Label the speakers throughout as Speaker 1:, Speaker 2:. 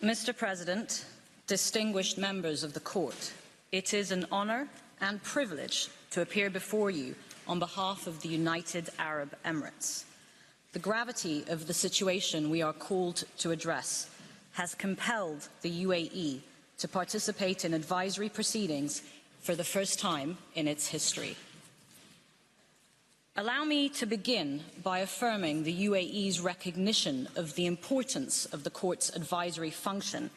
Speaker 1: Mr. President, distinguished members of the Court, it is an honour and privilege to appear before you on behalf of the United Arab Emirates. The gravity of the situation we are called to address has compelled the UAE to participate in advisory proceedings for the first time in its history. Allow me to begin by affirming the UAE's recognition of the importance of the Court's advisory function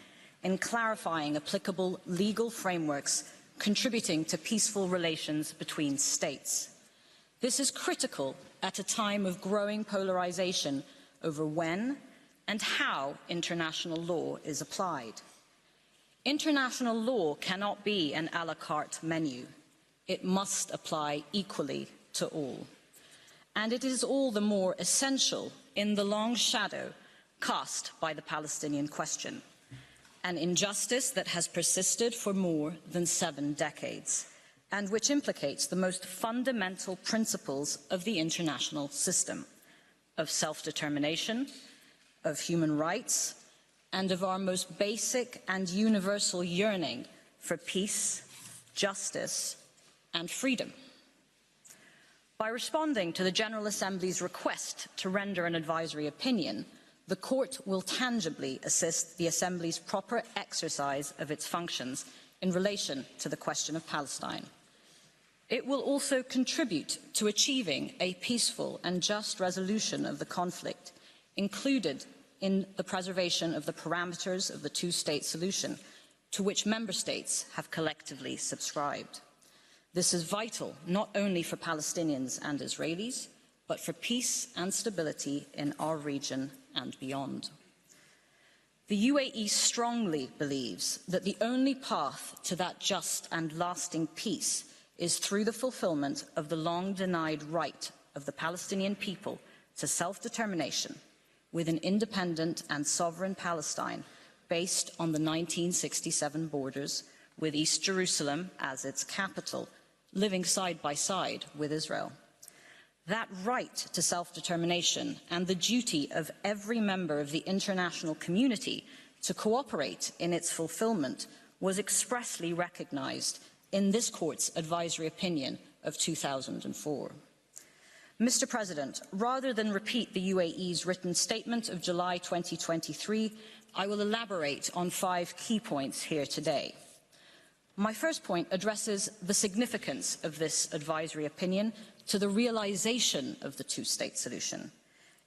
Speaker 1: in clarifying applicable legal frameworks contributing to peaceful relations between states. This is critical at a time of growing polarization over when and how international law is applied. International law cannot be an à la carte menu. It must apply equally to all. And it is all the more essential in the long shadow cast by the Palestinian question, an injustice that has persisted for more than 7 decades, and which implicates the most fundamental principles of the international system, of self-determination, of human rights, and of our most basic and universal yearning for peace, justice, and freedom. By responding to the General Assembly's request to render an advisory opinion, the Court will tangibly assist the Assembly's proper exercise of its functions in relation to the question of Palestine. It will also contribute to achieving a peaceful and just resolution of the conflict, included in the preservation of the parameters of the two-state solution, to which Member States have collectively subscribed. This is vital not only for Palestinians and Israelis, but for peace and stability in our region and beyond. The UAE strongly believes that the only path to that just and lasting peace is through the fulfillment of the long-denied right of the Palestinian people to self-determination with an independent and sovereign Palestine based on the 1967 borders, with East Jerusalem as its capital, living side by side with Israel. That right to self-determination and the duty of every member of the international community to cooperate in its fulfillment was expressly recognised in this Court's advisory opinion of 2004. Mr. President, rather than repeat the UAE's written statement of July 2023, I will elaborate on 5 key points here today. My first point addresses the significance of this advisory opinion to the realization of the two-state solution.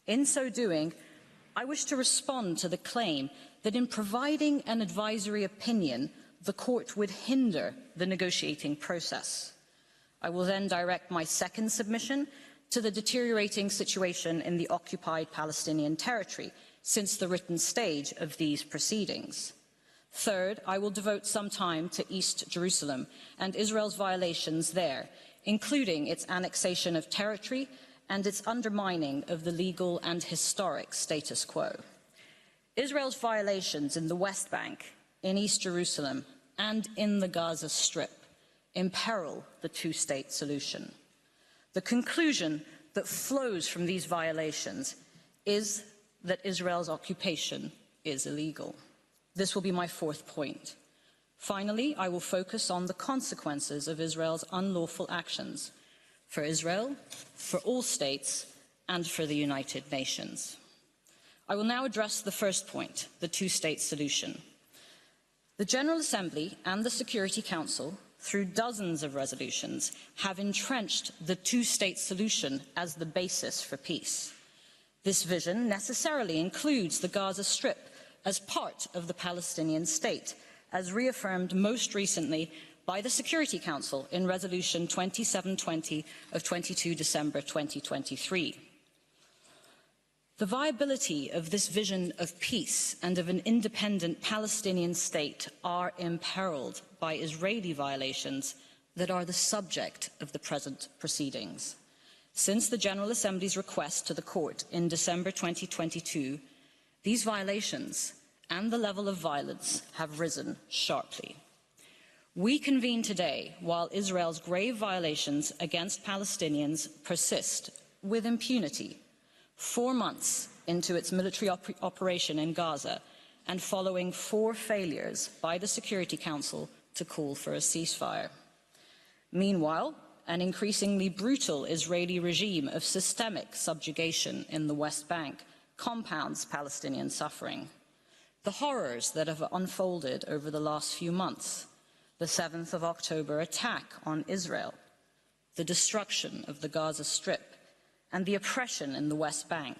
Speaker 1: In so doing, I wish to respond to the claim that in providing an advisory opinion, the Court would hinder the negotiating process. I will then direct my second submission to the deteriorating situation in the occupied Palestinian territory since the written stage of these proceedings. Third, I will devote some time to East Jerusalem and Israel's violations there, including its annexation of territory and its undermining of the legal and historic status quo. Israel's violations in the West Bank, in East Jerusalem, and in the Gaza Strip imperil the two-state solution. The conclusion that flows from these violations is that Israel's occupation is illegal. This will be my fourth point. Finally, I will focus on the consequences of Israel's unlawful actions for Israel, for all states, and for the United Nations. I will now address the first point, the two-state solution. The General Assembly and the Security Council, through dozens of resolutions, have entrenched the two-state solution as the basis for peace. This vision necessarily includes the Gaza Strip as part of the Palestinian state, as reaffirmed most recently by the Security Council in Resolution 2720 of 22 December 2023. The viability of this vision of peace and of an independent Palestinian state are imperilled by Israeli violations that are the subject of the present proceedings. Since the General Assembly's request to the Court in December 2022, these violations and the level of violence have risen sharply. We convene today while Israel's grave violations against Palestinians persist with impunity, 4 months into its military operation in Gaza, and following 4 failures by the Security Council to call for a ceasefire. Meanwhile, an increasingly brutal Israeli regime of systemic subjugation in the West Bank compounds Palestinian suffering. The horrors that have unfolded over the last few months, the 7th of October attack on Israel, the destruction of the Gaza Strip, and the oppression in the West Bank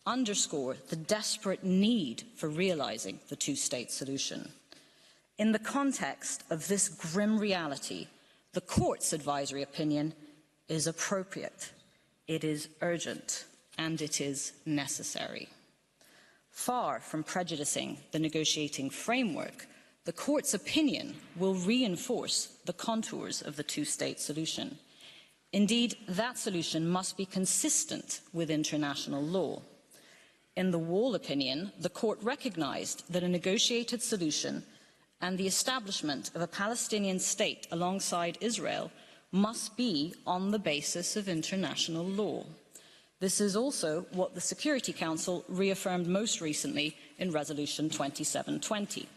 Speaker 1: underscore the desperate need for realizing the two-state solution. In the context of this grim reality, the Court's advisory opinion is appropriate, it is urgent, and it is necessary. Far from prejudicing the negotiating framework, the Court's opinion will reinforce the contours of the two-state solution. Indeed, that solution must be consistent with international law. In the Wall opinion, the Court recognized that a negotiated solution and the establishment of a Palestinian state alongside Israel must be on the basis of international law. This is also what the Security Council reaffirmed most recently in Resolution 2720.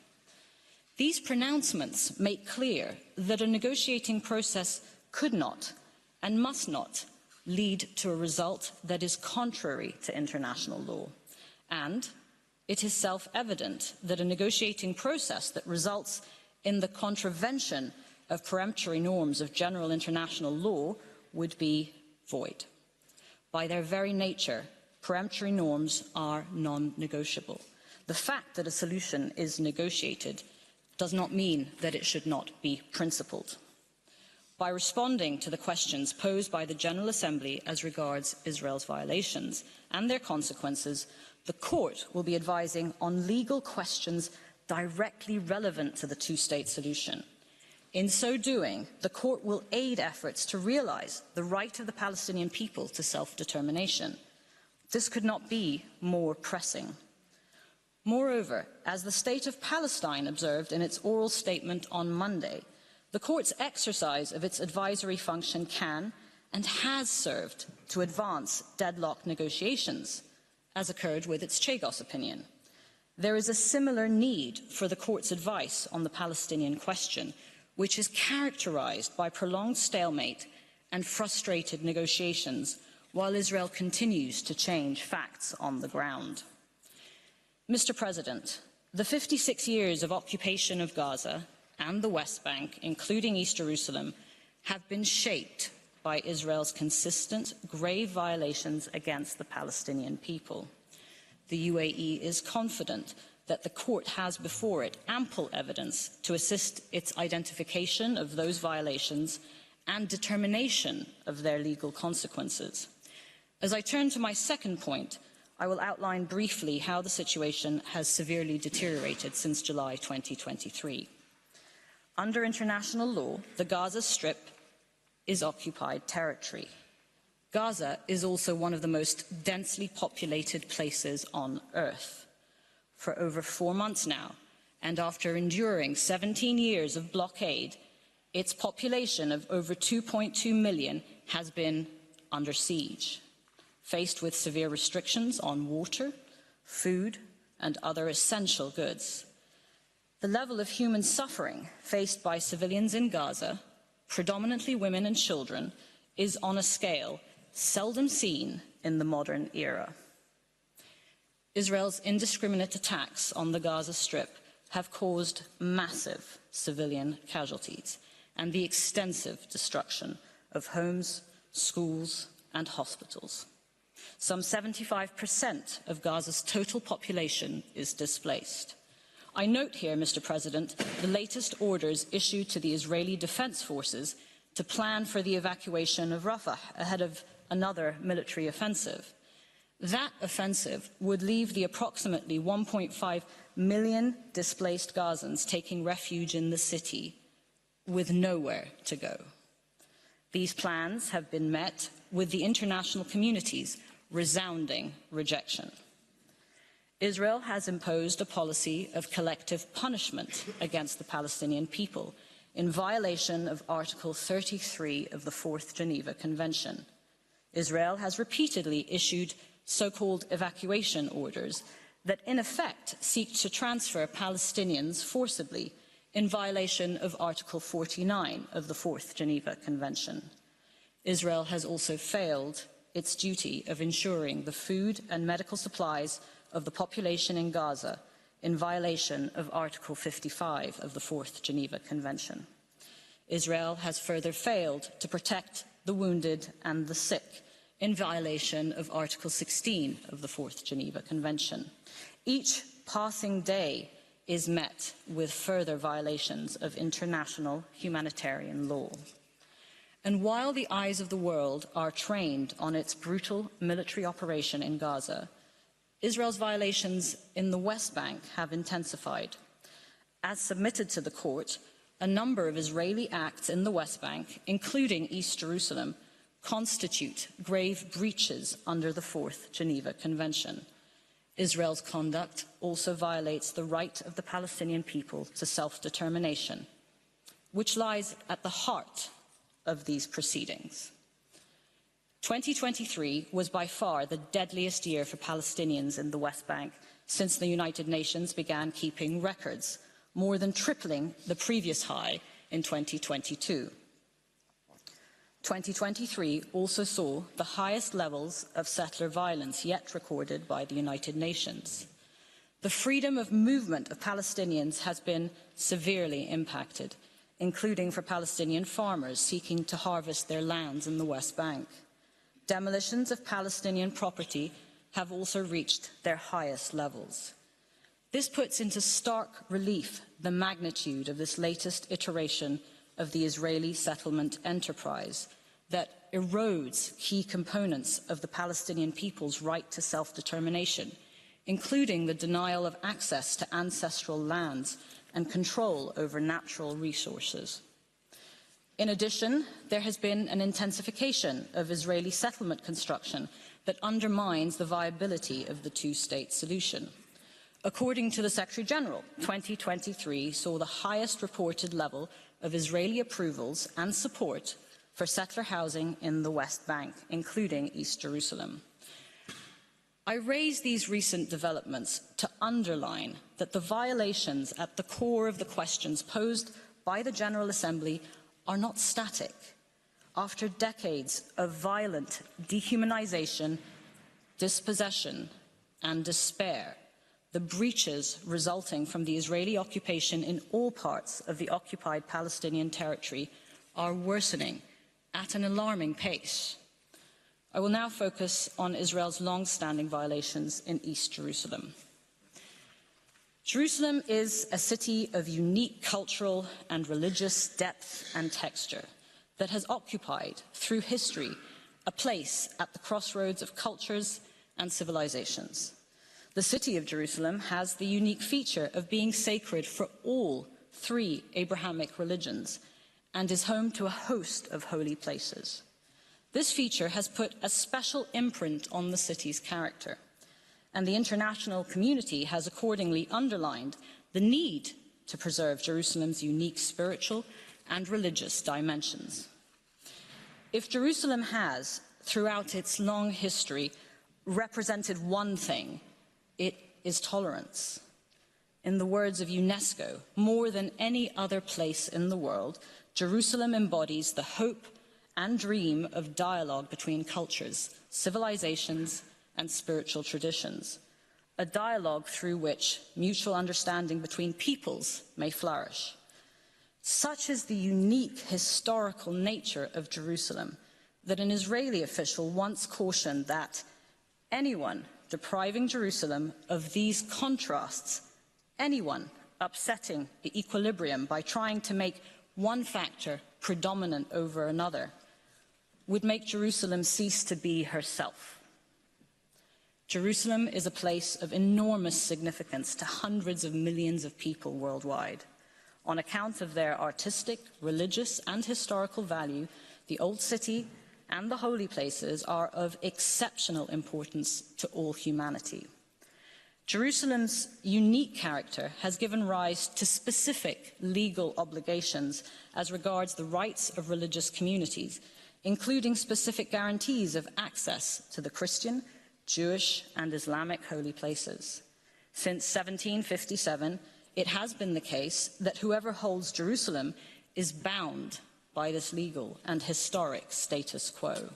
Speaker 1: These pronouncements make clear that a negotiating process could not and must not lead to a result that is contrary to international law. And it is self-evident that a negotiating process that results in the contravention of peremptory norms of general international law would be void. By their very nature, peremptory norms are non-negotiable. The fact that a solution is negotiated does not mean that it should not be principled. By responding to the questions posed by the General Assembly as regards Israel's violations and their consequences, the Court will be advising on legal questions directly relevant to the two-state solution. In so doing, the Court will aid efforts to realize the right of the Palestinian people to self-determination. This could not be more pressing. Moreover, as the State of Palestine observed in its oral statement on Monday, the Court's exercise of its advisory function can and has served to advance deadlocked negotiations, as occurred with its Chagos opinion. There is a similar need for the Court's advice on the Palestinian question, which is characterized by prolonged stalemate and frustrated negotiations, while Israel continues to change facts on the ground. Mr. President, the 56 years of occupation of Gaza and the West Bank, including East Jerusalem, have been shaped by Israel's consistent, grave violations against the Palestinian people. The UAE is confident that the Court has before it ample evidence to assist its identification of those violations and determination of their legal consequences. As I turn to my second point, I will outline briefly how the situation has severely deteriorated since July 2023. Under international law, the Gaza Strip is occupied territory. Gaza is also one of the most densely populated places on Earth. For over 4 months now, and after enduring 17 years of blockade, its population of over 2.2 million has been under siege, faced with severe restrictions on water, food, and other essential goods. The level of human suffering faced by civilians in Gaza, predominantly women and children, is on a scale seldom seen in the modern era. Israel's indiscriminate attacks on the Gaza Strip have caused massive civilian casualties and the extensive destruction of homes, schools, and hospitals. Some 75% of Gaza's total population is displaced. I note here, Mr. President, the latest orders issued to the Israeli Defense Forces to plan for the evacuation of Rafah ahead of another military offensive. That offensive would leave the approximately 1.5 million displaced Gazans taking refuge in the city with nowhere to go. These plans have been met with the international community's resounding rejection. Israel has imposed a policy of collective punishment against the Palestinian people in violation of Article 33 of the Fourth Geneva Convention. Israel has repeatedly issued so-called evacuation orders that in effect seek to transfer Palestinians forcibly in violation of Article 49 of the Fourth Geneva Convention. Israel has also failed its duty of ensuring the food and medical supplies of the population in Gaza in violation of Article 55 of the Fourth Geneva Convention. Israel has further failed to protect the wounded and the sick in violation of Article 16 of the Fourth Geneva Convention. Each passing day is met with further violations of international humanitarian law. And while the eyes of the world are trained on its brutal military operation in Gaza, Israel's violations in the West Bank have intensified. As submitted to the court, a number of Israeli acts in the West Bank, including East Jerusalem, constitute grave breaches under the Fourth Geneva Convention. Israel's conduct also violates the right of the Palestinian people to self-determination, which lies at the heart of these proceedings. 2023 was by far the deadliest year for Palestinians in the West Bank since the United Nations began keeping records, more than tripling the previous high in 2022. 2023 also saw the highest levels of settler violence yet recorded by the United Nations. The freedom of movement of Palestinians has been severely impacted, including for Palestinian farmers seeking to harvest their lands in the West Bank. Demolitions of Palestinian property have also reached their highest levels. This puts into stark relief the magnitude of this latest iteration of the Israeli settlement enterprise that erodes key components of the Palestinian people's right to self-determination, including the denial of access to ancestral lands and control over natural resources. In addition, there has been an intensification of Israeli settlement construction that undermines the viability of the two-state solution. According to the Secretary-General, 2023 saw the highest reported level of Israeli approvals and support for settler housing in the West Bank, including East Jerusalem. I raise these recent developments to underline that the violations at the core of the questions posed by the General Assembly are not static. After decades of violent dehumanization, dispossession, and despair, the breaches resulting from the Israeli occupation in all parts of the occupied Palestinian territory are worsening at an alarming pace. I will now focus on Israel's long-standing violations in East Jerusalem. Jerusalem is a city of unique cultural and religious depth and texture that has occupied, through history, a place at the crossroads of cultures and civilizations. The city of Jerusalem has the unique feature of being sacred for all three Abrahamic religions and is home to a host of holy places. This feature has put a special imprint on the city's character, and the international community has accordingly underlined the need to preserve Jerusalem's unique spiritual and religious dimensions. If Jerusalem has, throughout its long history, represented one thing, it is tolerance. In the words of UNESCO, more than any other place in the world, Jerusalem embodies the hope and dream of dialogue between cultures, civilizations, and spiritual traditions, a dialogue through which mutual understanding between peoples may flourish. Such is the unique historical nature of Jerusalem that an Israeli official once cautioned that anyone depriving Jerusalem of these contrasts, anyone upsetting the equilibrium by trying to make one factor predominant over another, would make Jerusalem cease to be herself. Jerusalem is a place of enormous significance to hundreds of millions of people worldwide. On account of their artistic, religious, and historical value, the Old City and the holy places are of exceptional importance to all humanity. Jerusalem's unique character has given rise to specific legal obligations as regards the rights of religious communities, including specific guarantees of access to the Christian, Jewish, and Islamic holy places. Since 1757, it has been the case that whoever holds Jerusalem is bound by this legal and historic status quo.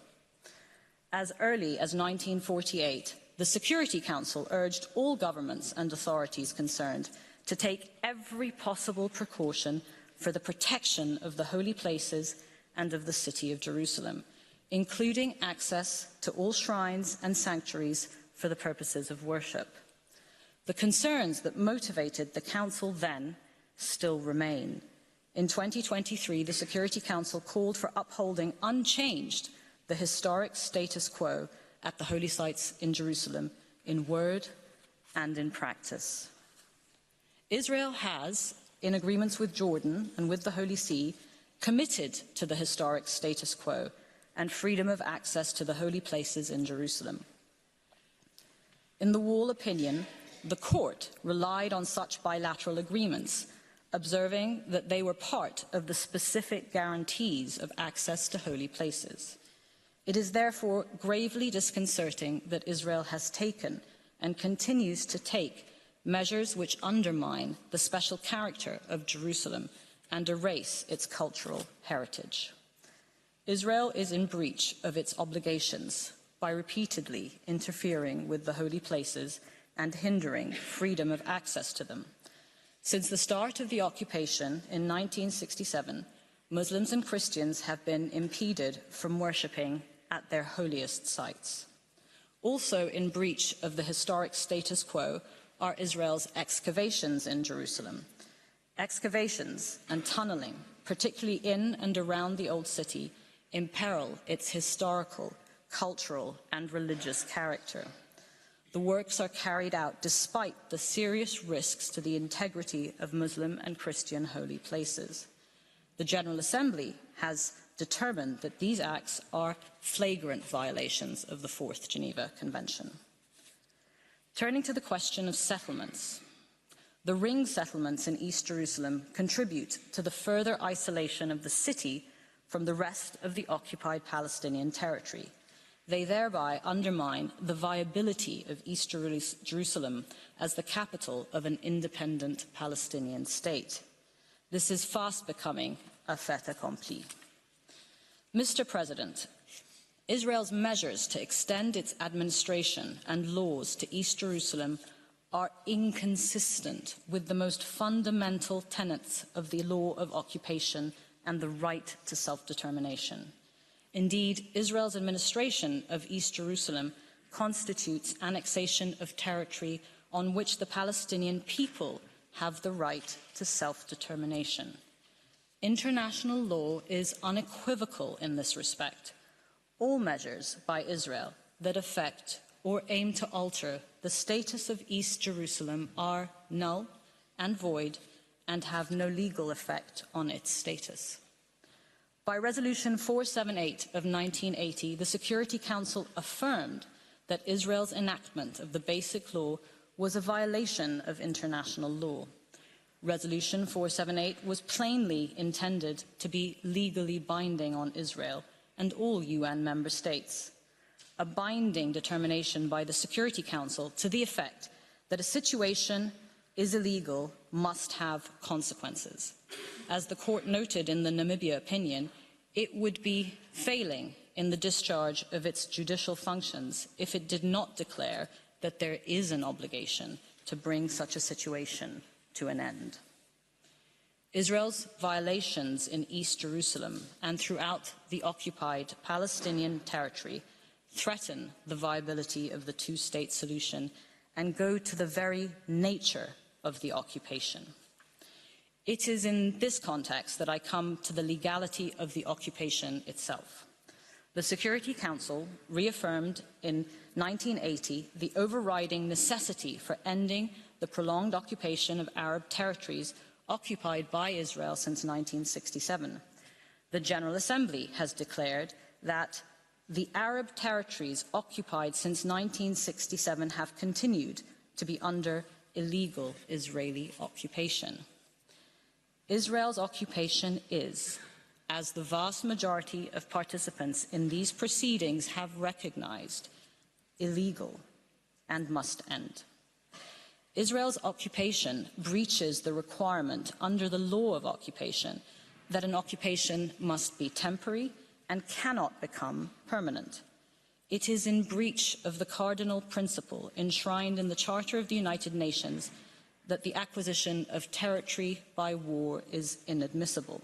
Speaker 1: As early as 1948, the Security Council urged all governments and authorities concerned to take every possible precaution for the protection of the holy places and of the city of Jerusalem, including access to all shrines and sanctuaries for the purposes of worship. The concerns that motivated the Council then still remain. In 2023, the Security Council called for upholding unchanged the historic status quo at the holy sites in Jerusalem, in word and in practice. Israel has, in agreements with Jordan and with the Holy See, committed to the historic status quo and freedom of access to the holy places in Jerusalem. In the Wall opinion, the court relied on such bilateral agreements, observing that they were part of the specific guarantees of access to holy places. It is therefore gravely disconcerting that Israel has taken and continues to take measures which undermine the special character of Jerusalem and erase its cultural heritage. Israel is in breach of its obligations by repeatedly interfering with the holy places and hindering freedom of access to them. Since the start of the occupation in 1967, Muslims and Christians have been impeded from worshipping at their holiest sites. Also in breach of the historic status quo are Israel's excavations in Jerusalem. Excavations and tunneling, particularly in and around the Old City, imperil its historical, cultural, and religious character. The works are carried out despite the serious risks to the integrity of Muslim and Christian holy places. The General Assembly has determined that these acts are flagrant violations of the Fourth Geneva Convention. Turning to the question of settlements, the ring settlements in East Jerusalem contribute to the further isolation of the city from the rest of the occupied Palestinian territory. They thereby undermine the viability of East Jerusalem as the capital of an independent Palestinian state. This is fast becoming a fait accompli. Mr. President, Israel's measures to extend its administration and laws to East Jerusalem are inconsistent with the most fundamental tenets of the law of occupation and the right to self-determination. Indeed, Israel's administration of East Jerusalem constitutes annexation of territory on which the Palestinian people have the right to self-determination. International law is unequivocal in this respect. All measures by Israel that affect or aim to alter the status of East Jerusalem are null and void and have no legal effect on its status. By Resolution 478 of 1980, the Security Council affirmed that Israel's enactment of the Basic Law was a violation of international law. Resolution 478 was plainly intended to be legally binding on Israel and all UN member states. A binding determination by the Security Council to the effect that a situation is illegal must have consequences. As the court noted in the Namibia opinion, it would be failing in the discharge of its judicial functions if it did not declare that there is an obligation to bring such a situation to an end. Israel's violations in East Jerusalem and throughout the occupied Palestinian territory threaten the viability of the two-state solution and go to the very nature of the occupation. It is in this context that I come to the legality of the occupation itself. The Security Council reaffirmed in 1980 the overriding necessity for ending the prolonged occupation of Arab territories occupied by Israel since 1967. The General Assembly has declared that the Arab territories occupied since 1967 have continued to be under illegal Israeli occupation. Israel's occupation is, as the vast majority of participants in these proceedings have recognized, illegal and must end. Israel's occupation breaches the requirement under the law of occupation that an occupation must be temporary and cannot become permanent. It is in breach of the cardinal principle enshrined in the Charter of the United Nations that the acquisition of territory by war is inadmissible.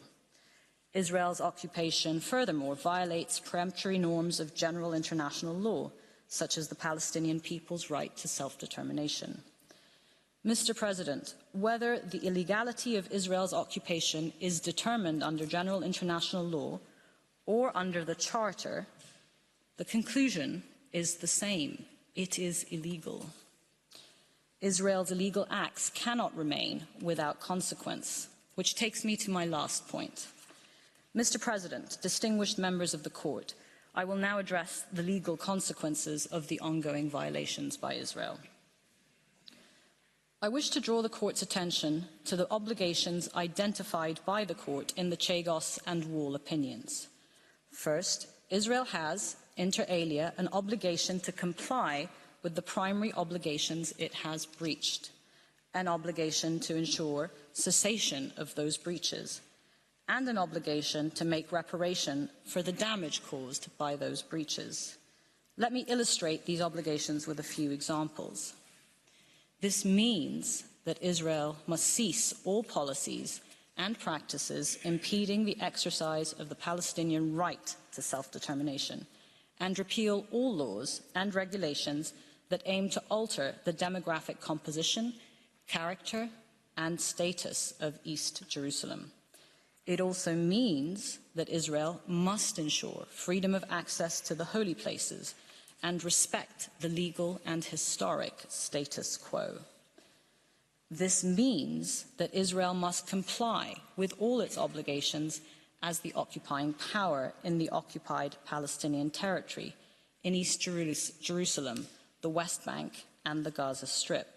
Speaker 1: Israel's occupation, furthermore, violates peremptory norms of general international law, such as the Palestinian people's right to self-determination. Mr. President, whether the illegality of Israel's occupation is determined under general international law or under the Charter, the conclusion is the same. It is illegal. Israel's illegal acts cannot remain without consequence, which takes me to my last point. Mr. President, distinguished members of the Court, I will now address the legal consequences of the ongoing violations by Israel. I wish to draw the Court's attention to the obligations identified by the Court in the Chagos and Wall opinions. First, Israel has, inter alia, an obligation to comply with the primary obligations it has breached, an obligation to ensure cessation of those breaches, and an obligation to make reparation for the damage caused by those breaches. Let me illustrate these obligations with a few examples. This means that Israel must cease all policies and practices impeding the exercise of the Palestinian right to self-determination, and repeal all laws and regulations that aim to alter the demographic composition, character, and status of East Jerusalem. It also means that Israel must ensure freedom of access to the holy places and respect the legal and historic status quo. This means that Israel must comply with all its obligations as the occupying power in the occupied Palestinian territory in East Jerusalem, the West Bank, and the Gaza Strip.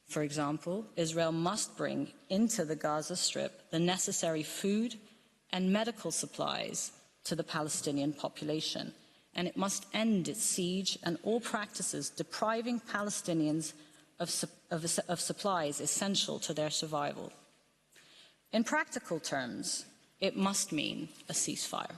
Speaker 1: For example, Israel must bring into the Gaza Strip the necessary food and medical supplies to the Palestinian population, and it must end its siege and all practices depriving Palestinians of supplies essential to their survival. In practical terms, it must mean a ceasefire.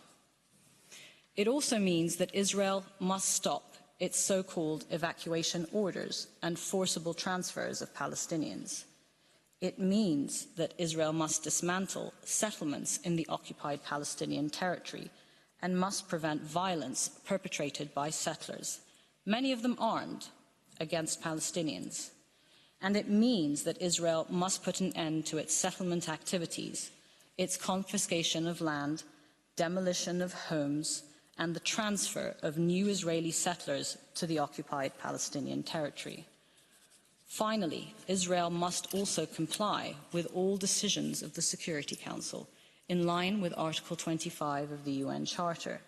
Speaker 1: It also means that Israel must stop its so-called evacuation orders and forcible transfers of Palestinians. It means that Israel must dismantle settlements in the occupied Palestinian territory and must prevent violence perpetrated by settlers, many of them armed, against Palestinians. And it means that Israel must put an end to its settlement activities, its confiscation of land, demolition of homes, and the transfer of new Israeli settlers to the occupied Palestinian territory. Finally, Israel must also comply with all decisions of the Security Council, in line with Article 25 of the UN Charter.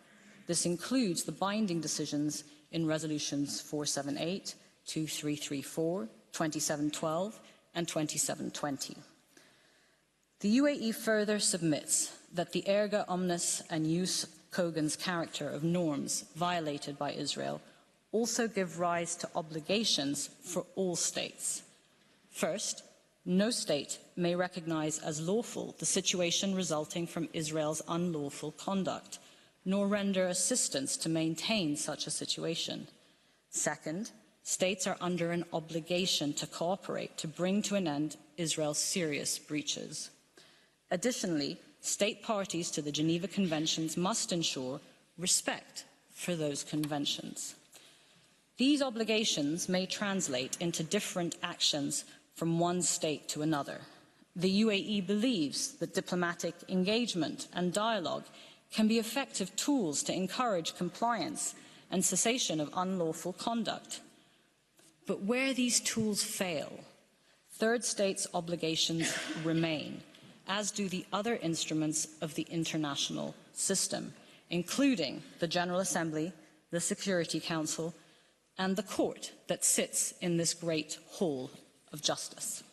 Speaker 1: This includes the binding decisions in Resolutions 478, 2334, 2712, and 2720. The UAE further submits that the erga omnes and jus cogens character of norms violated by Israel also give rise to obligations for all states. First, no state may recognize as lawful the situation resulting from Israel's unlawful conduct, nor render assistance to maintain such a situation. Second, states are under an obligation to cooperate to bring to an end Israel's serious breaches. Additionally, state parties to the Geneva Conventions must ensure respect for those conventions. These obligations may translate into different actions from one state to another. The UAE believes that diplomatic engagement and dialogue can be effective tools to encourage compliance and cessation of unlawful conduct. But where these tools fail, third states' obligations remain, as do the other instruments of the international system, including the General Assembly, the Security Council, and the court that sits in this great hall of justice.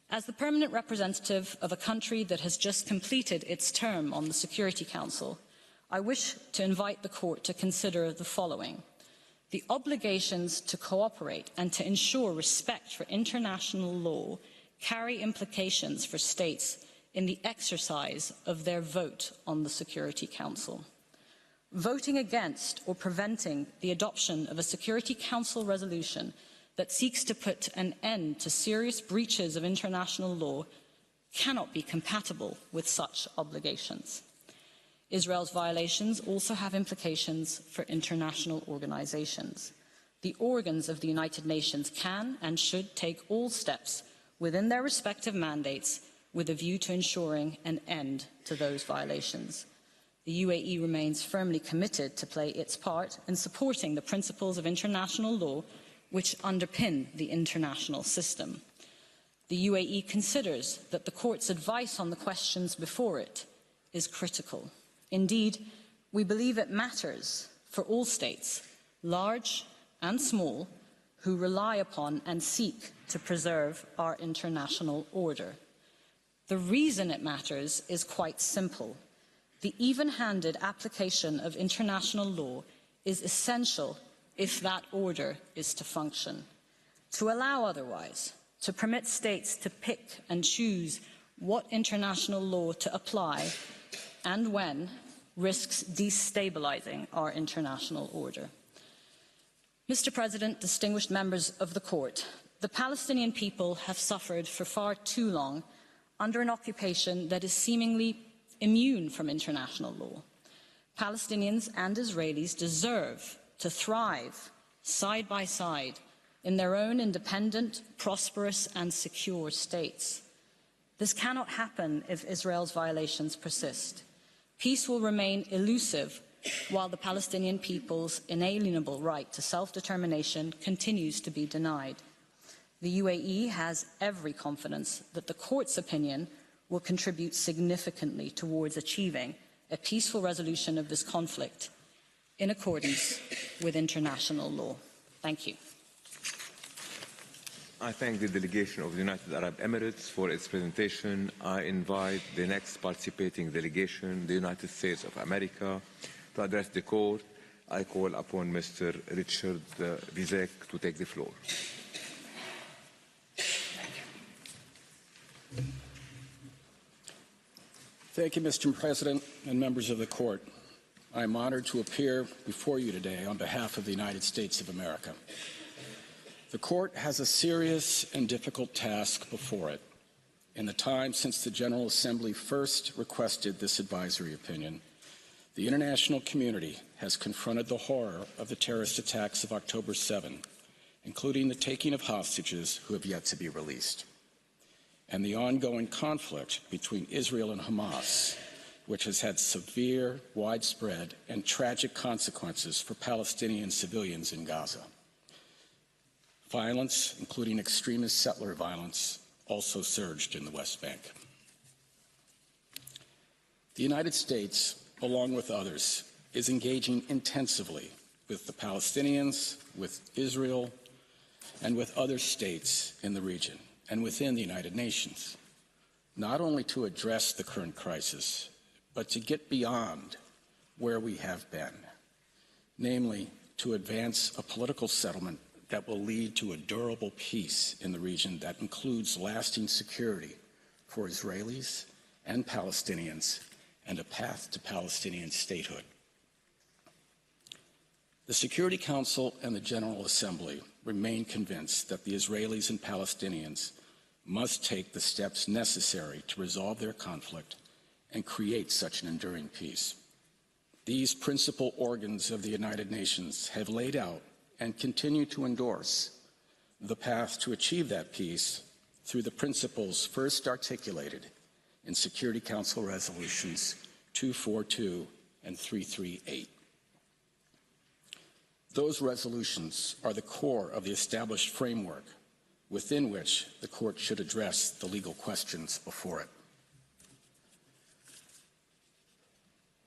Speaker 1: As the permanent representative of a country that has just completed its term on the Security Council, I wish to invite the court to consider the following. The obligations to cooperate and to ensure respect for international law carry implications for states in the exercise of their vote on the Security Council. Voting against or preventing the adoption of a Security Council resolution that seeks to put an end to serious breaches of international law cannot be compatible with such obligations. Israel's violations also have implications for international organizations. The organs of the United Nations can and should take all steps within their respective mandates with a view to ensuring an end to those violations. The UAE remains firmly committed to play its part in supporting the principles of international law which underpin the international system. The UAE considers that the Court's advice on the questions before it is critical. Indeed, we believe it matters for all states, large and small, who rely upon and seek to preserve our international order. The reason it matters is quite simple. The even-handed application of international law is essential if that order is to function. To allow otherwise, to permit states to pick and choose what international law to apply and when, risks destabilizing our international order. Mr. President, distinguished members of the Court, the Palestinian people have suffered for far too long under an occupation that is seemingly immune from international law. Palestinians and Israelis deserve to thrive side by side in their own independent, prosperous and secure states. This cannot happen if Israel's violations persist. Peace will remain elusive while the Palestinian people's inalienable right to self-determination continues to be denied. The UAE has every confidence that the Court's opinion will contribute significantly towards achieving a peaceful resolution of this conflict in accordance with international law. Thank you.
Speaker 2: I thank the delegation of the United Arab Emirates for its presentation. I invite the next participating delegation, the United States of America, to address the Court. I call upon Mr. Richard Vizek to take the floor.
Speaker 3: Thank you, Mr. President and members of the Court. I am honored to appear before you today on behalf of the United States of America. The Court has a serious and difficult task before it. In the time since the General Assembly first requested this advisory opinion, the international community has confronted the horror of the terrorist attacks of October 7, including the taking of hostages who have yet to be released, and the ongoing conflict between Israel and Hamas, which has had severe, widespread, and tragic consequences for Palestinian civilians in Gaza. Violence, including extremist settler violence, also surged in the West Bank. The United States, along with others, is engaging intensively with the Palestinians, with Israel, and with other states in the region and within the United Nations, not only to address the current crisis, but to get beyond where we have been, namely to advance a political settlement that will lead to a durable peace in the region that includes lasting security for Israelis and Palestinians and a path to Palestinian statehood. The Security Council and the General Assembly remain convinced that the Israelis and Palestinians must take the steps necessary to resolve their conflict and create such an enduring peace. These principal organs of the United Nations have laid out and continue to endorse the path to achieve that peace through the principles first articulated in Security Council resolutions 242 and 338. Those resolutions are the core of the established framework within which the Court should address the legal questions before it.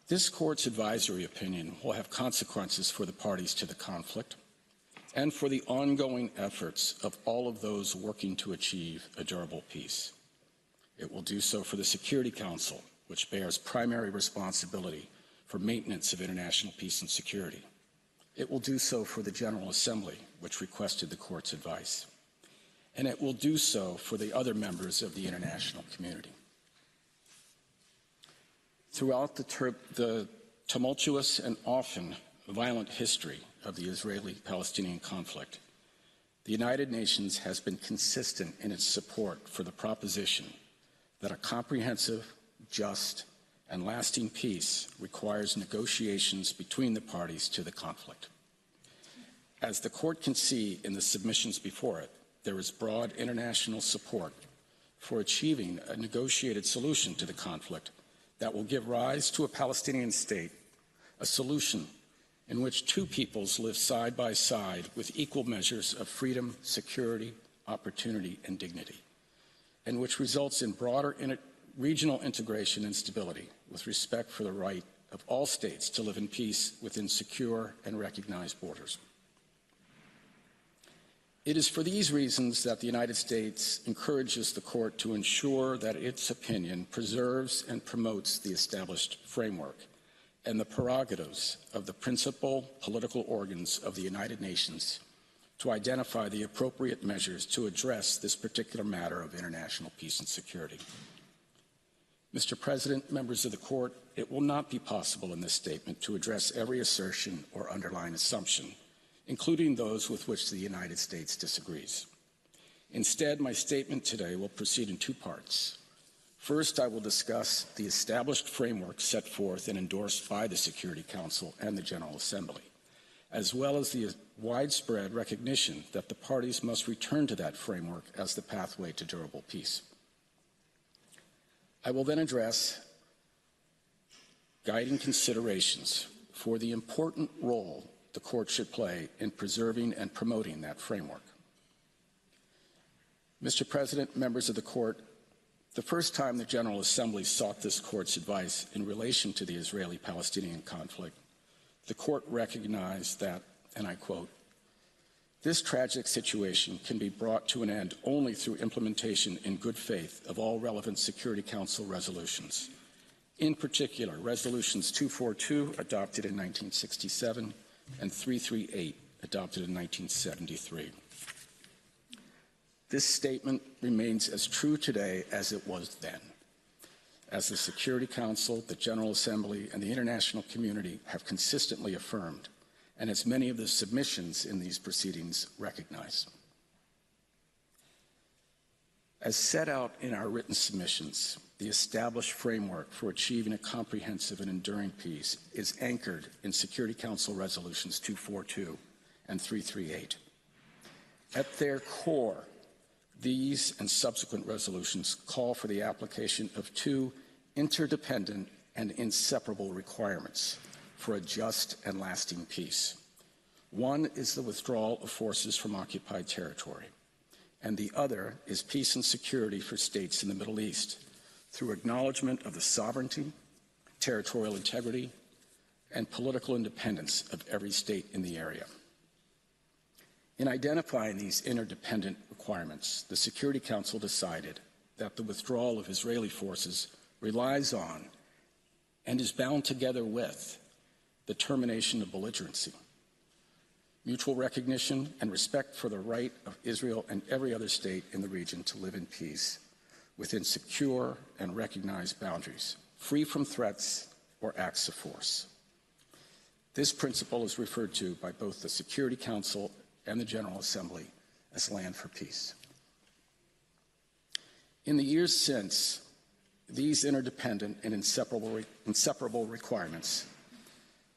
Speaker 3: This Court's advisory opinion will have consequences for the parties to the conflict and for the ongoing efforts of all of those working to achieve a durable peace. It will do so for the Security Council, which bears primary responsibility for maintenance of international peace and security. It will do so for the General Assembly, which requested the Court's advice. And it will do so for the other members of the international community. Throughout the tumultuous and often violent history of the Israeli-Palestinian conflict, the United Nations has been consistent in its support for the proposition that a comprehensive, just, and lasting peace requires negotiations between the parties to the conflict. As the Court can see in the submissions before it, there is broad international support for achieving a negotiated solution to the conflict that will give rise to a Palestinian state, a solution in which two peoples live side by side with equal measures of freedom, security, opportunity, and dignity, and which results in broader regional integration and stability with respect for the right of all states to live in peace within secure and recognized borders. It is for these reasons that the United States encourages the Court to ensure that its opinion preserves and promotes the established framework and the prerogatives of the principal political organs of the United Nations to identify the appropriate measures to address this particular matter of international peace and security. Mr. President, members of the Court, it will not be possible in this statement to address every assertion or underlying assumption, including those with which the United States disagrees. Instead, my statement today will proceed in two parts. First, I will discuss the established framework set forth and endorsed by the Security Council and the General Assembly, as well as the widespread recognition that the parties must return to that framework as the pathway to durable peace. I will then address guiding considerations for the important role the Court should play in preserving and promoting that framework. Mr. President, members of the Court, the first time the General Assembly sought this Court's advice in relation to the Israeli-Palestinian conflict, the Court recognized that, and I quote, "This tragic situation can be brought to an end only through implementation in good faith of all relevant Security Council resolutions, in particular Resolutions 242, adopted in 1967, and 338, adopted in 1973. This statement remains as true today as it was then, as the Security Council, the General Assembly, and the international community have consistently affirmed, and as many of the submissions in these proceedings recognize. As set out in our written submissions, the established framework for achieving a comprehensive and enduring peace is anchored in Security Council Resolutions 242 and 338. At their core, these and subsequent resolutions call for the application of two interdependent and inseparable requirements for a just and lasting peace. One is the withdrawal of forces from occupied territory, and the other is peace and security for states in the Middle East through acknowledgement of the sovereignty, territorial integrity, and political independence of every state in the area. In identifying these interdependent requirements, the Security Council decided that the withdrawal of Israeli forces relies on and is bound together with the termination of belligerency, mutual recognition and respect for the right of Israel and every other state in the region to live in peace within secure and recognized boundaries, free from threats or acts of force. This principle is referred to by both the Security Council and the General Assembly as Land for Peace. In the years since, these interdependent and inseparable requirements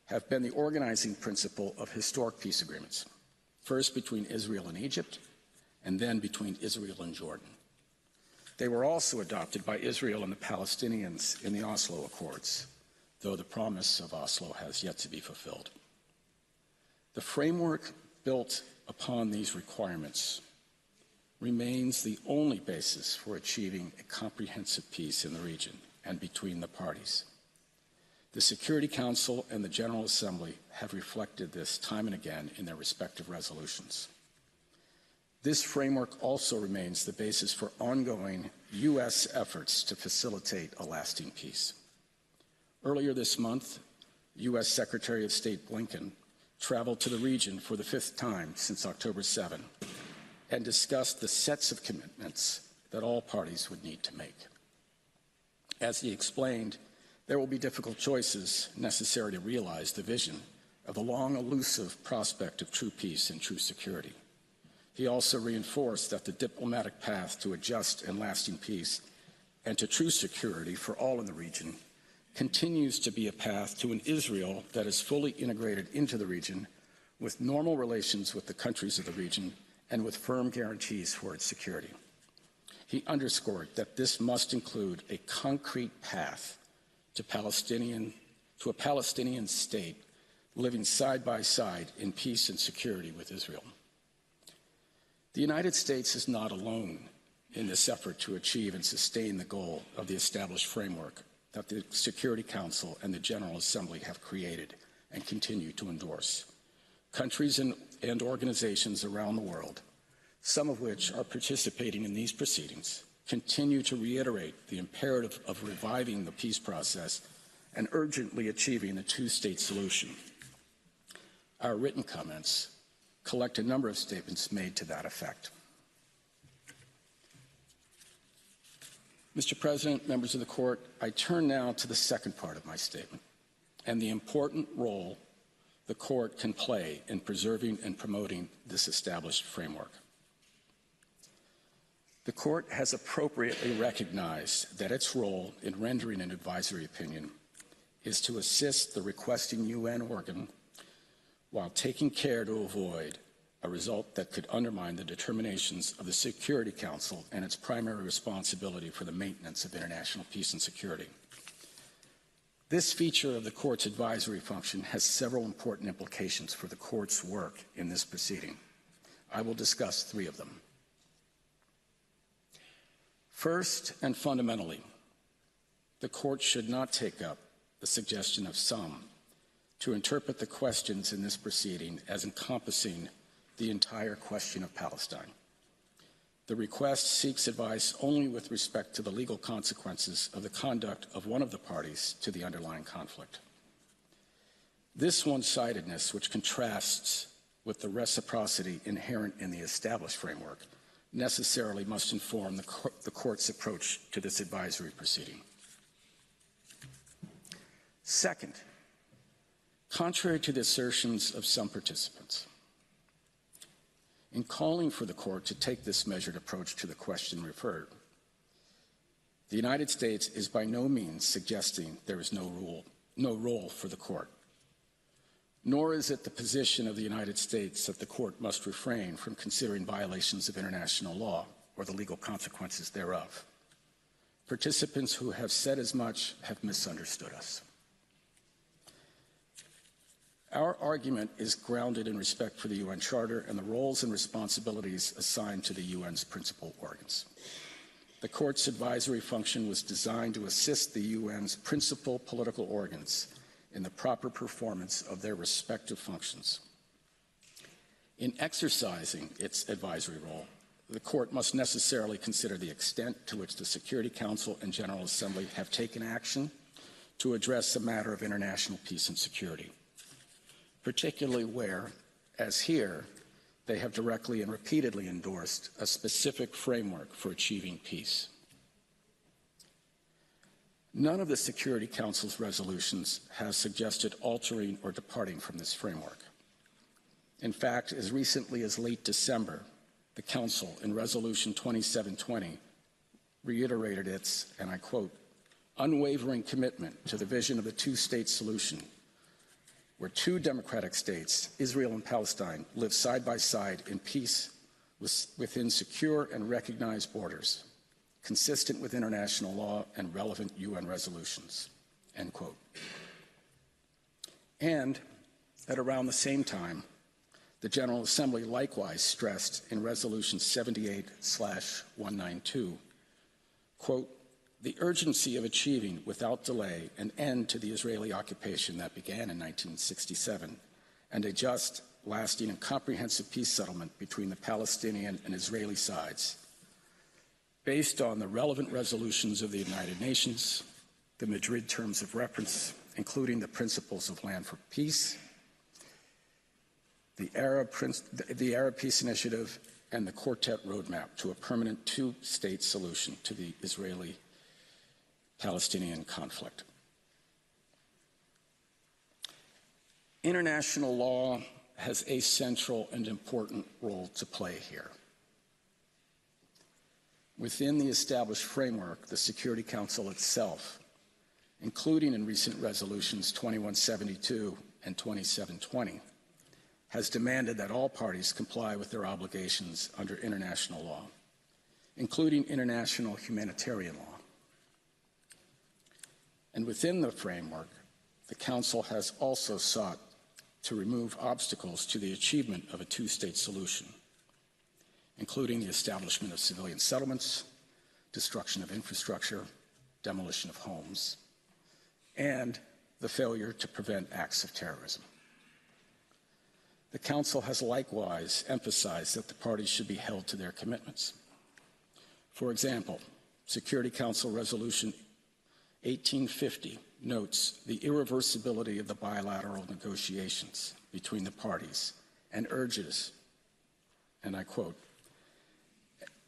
Speaker 3: have been the organizing principle of historic peace agreements, first between Israel and Egypt, and then between Israel and Jordan. They were also adopted by Israel and the Palestinians in the Oslo Accords, though the promise of Oslo has yet to be fulfilled. The framework built upon these requirements remains the only basis for achieving a comprehensive peace in the region and between the parties. The Security Council and the General Assembly have reflected this time and again in their respective resolutions. This framework also remains the basis for ongoing U.S. efforts to facilitate a lasting peace. Earlier this month, U.S. Secretary of State Blinken traveled to the region for the 5th time since October 7 and discussed the sets of commitments that all parties would need to make. As he explained, there will be difficult choices necessary to realize the vision of the long elusive prospect of true peace and true security. He also reinforced that the diplomatic path to a just and lasting peace and to true security for all in the region continues to be a path to an Israel that is fully integrated into the region with normal relations with the countries of the region and with firm guarantees for its security. He underscored that this must include a concrete path to a Palestinian state living side by side in peace and security with Israel. The United States is not alone in this effort to achieve and sustain the goal of the established framework that the Security Council and the General Assembly have created and continue to endorse. Countries and organizations around the world, some of which are participating in these proceedings, continue to reiterate the imperative of reviving the peace process and urgently achieving a two-state solution. Our written comments collect a number of statements made to that effect. Mr. President, members of the Court, I turn now to the second part of my statement and the important role the Court can play in preserving and promoting this established framework. The Court has appropriately recognized that its role in rendering an advisory opinion is to assist the requesting UN organ while taking care to avoid a result that could undermine the determinations of the Security Council and its primary responsibility for the maintenance of international peace and security. This feature of the Court's advisory function has several important implications for the Court's work in this proceeding. I will discuss 3 of them. First and fundamentally, the Court should not take up the suggestion of some to interpret the questions in this proceeding as encompassing the entire question of Palestine. The request seeks advice only with respect to the legal consequences of the conduct of one of the parties to the underlying conflict. This one-sidedness, which contrasts with the reciprocity inherent in the established framework, necessarily must inform the Court's approach to this advisory proceeding. Second, contrary to the assertions of some participants, in calling for the Court to take this measured approach to the question referred, the United States is by no means suggesting there is no role for the Court, nor is it the position of the United States that the Court must refrain from considering violations of international law or the legal consequences thereof. Participants who have said as much have misunderstood us. Our argument is grounded in respect for the UN Charter and the roles and responsibilities assigned to the UN's principal organs. The Court's advisory function was designed to assist the UN's principal political organs in the proper performance of their respective functions. In exercising its advisory role, the Court must necessarily consider the extent to which the Security Council and General Assembly have taken action to address the matter of international peace and security, particularly where, as here, they have directly and repeatedly endorsed a specific framework for achieving peace. None of the Security Council's resolutions has suggested altering or departing from this framework. In fact, as recently as late December, the Council, in Resolution 2720, reiterated its, and I quote, unwavering commitment to the vision of the two-state solution, where 2 democratic states, Israel and Palestine, live side by side in peace within secure and recognized borders, consistent with international law and relevant UN resolutions, end quote. And at around the same time, the General Assembly likewise stressed in Resolution 78/192, quote, the urgency of achieving without delay an end to the Israeli occupation that began in 1967 and a just, lasting, and comprehensive peace settlement between the Palestinian and Israeli sides, based on the relevant resolutions of the United Nations, the Madrid Terms of Reference, including the principles of land for peace, the Arab Peace Initiative, and the Quartet Roadmap to a permanent two-state solution to the Israeli-Palestinian conflict. International law has a central and important role to play here. Within the established framework, the Security Council itself, including in recent resolutions 2172 and 2720, has demanded that all parties comply with their obligations under international law, including international humanitarian law. And within the framework, the Council has also sought to remove obstacles to the achievement of a two-state solution, including the establishment of civilian settlements, destruction of infrastructure, demolition of homes, and the failure to prevent acts of terrorism. The Council has likewise emphasized that the parties should be held to their commitments. For example, Security Council Resolution 1850 notes the irreversibility of the bilateral negotiations between the parties and urges, and I quote,